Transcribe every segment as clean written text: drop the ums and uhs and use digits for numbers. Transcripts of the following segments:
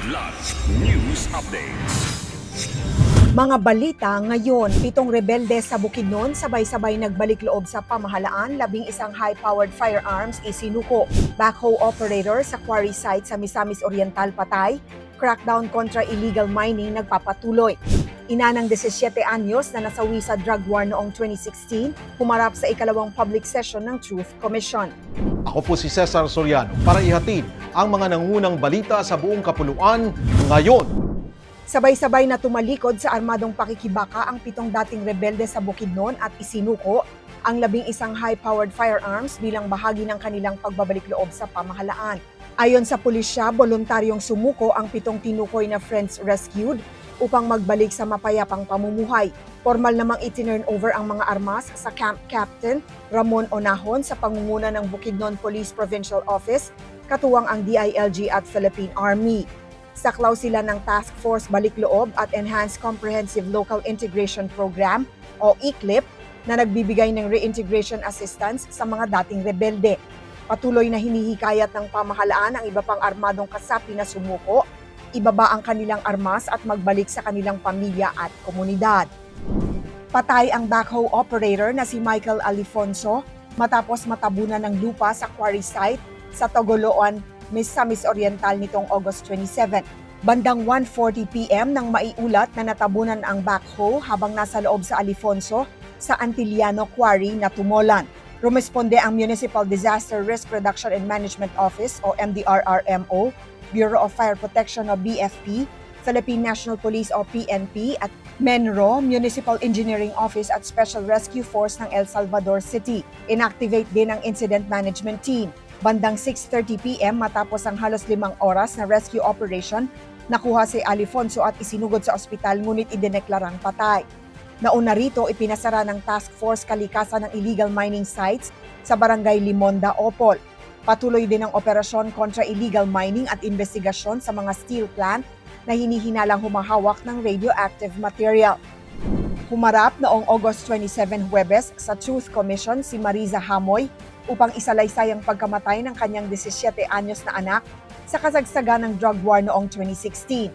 Kidlat News Updates. Mga balita ngayon, 7 rebelde sa Bukidnon sabay-sabay nagbalik loob sa pamahalaan, 11 high-powered firearms isinuko. Backhoe operator sa quarry site sa Misamis Oriental patay, crackdown kontra illegal mining nagpapatuloy. Ina ng 17 anyos na nasawi sa drug war noong 2016, humarap sa ikalawang public session ng Truth Commission. Ako po si Cesar Soriano para ihatid ang mga nangunang balita sa buong kapuluan ngayon. Sabay-sabay na tumalikod sa armadong pakikibaka ang 7 dating rebelde sa Bukidnon at isinuko ang 11 high-powered firearms bilang bahagi ng kanilang pagbabalik loob sa pamahalaan. Ayon sa pulisya, voluntaryong sumuko ang 7 tinukoy na friends rescued upang magbalik sa mapayapang pamumuhay. Formal namang itinurn over ang mga armas sa Camp Captain Ramon Onahon sa pangunguna ng Bukidnon Police Provincial Office, katuwang ang DILG at Philippine Army. Saklaw sila ng Task Force Balik Loob at Enhanced Comprehensive Local Integration Program o ECLIP na nagbibigay ng reintegration assistance sa mga dating rebelde. Patuloy na hinihikayat ng pamahalaan ang iba pang armadong kasapi na sumuko, ibaba ang kanilang armas at magbalik sa kanilang pamilya at komunidad. Patay ang backhoe operator na si Michael Alifonso matapos matabunan ng lupa sa quarry site sa Togoloan, Misamis Oriental nitong August 27. Bandang 1:40 PM nang maiulat na natabunan ang backhoe habang nasa loob sa Alifonso sa Antiliano Quarry na tumulan. Rumesponde ang Municipal Disaster Risk Reduction and Management Office o MDRRMO, Bureau of Fire Protection o BFP, Philippine National Police o PNP at MENRO, Municipal Engineering Office at Special Rescue Force ng El Salvador City. Inactivate din ang Incident Management Team. Bandang 6:30 PM matapos ang halos 5 oras na rescue operation, nakuha si Alifonso at isinugod sa ospital ngunit idineklarang patay. Nauna rito, ipinasara ng Task Force Kalikasan ng Illegal Mining Sites sa Barangay Limonda, Opol. Patuloy din ang operasyon kontra illegal mining at investigasyon sa mga steel plant na hinihinalang humahawak ng radioactive material. Humarap noong August 27 Huwebes sa Truth Commission si Mariza Hamoy upang isalaysay ang pagkamatay ng kanyang 17 anyos na anak sa kasagsagan ng drug war noong 2016.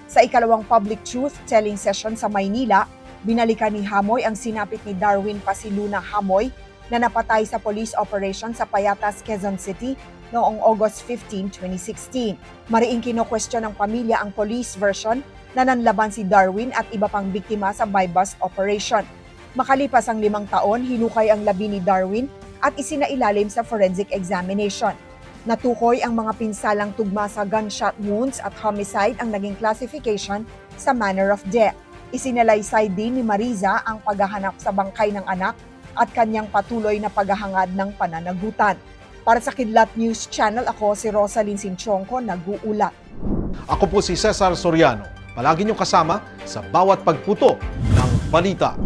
Sa ikalawang public truth-telling session sa Maynila, binalikan ni Hamoy ang sinapit ni Darwin Pasiluna Hamoy na napatay sa police operation sa Payatas, Quezon City noong August 15, 2016. Mariing kino-question ng pamilya ang police version na nanlaban si Darwin at iba pang biktima sa buy-bust operation. Makalipas ang 5 taon, hinukay ang labi ni Darwin at isinailalim sa forensic examination. Natukoy ang mga pinsalang tugma sa gunshot wounds at homicide ang naging classification sa manner of death. Isinalaysay din ni Mariza ang paghahanap sa bangkay ng anak at kanyang patuloy na paghahangad ng pananagutan. Para sa Kidlat News Channel, ako si Rosalyn Sinchonco, nag-uulat. Ako po si Cesar Soriano. Palagi niyong kasama sa bawat pagputo ng balita.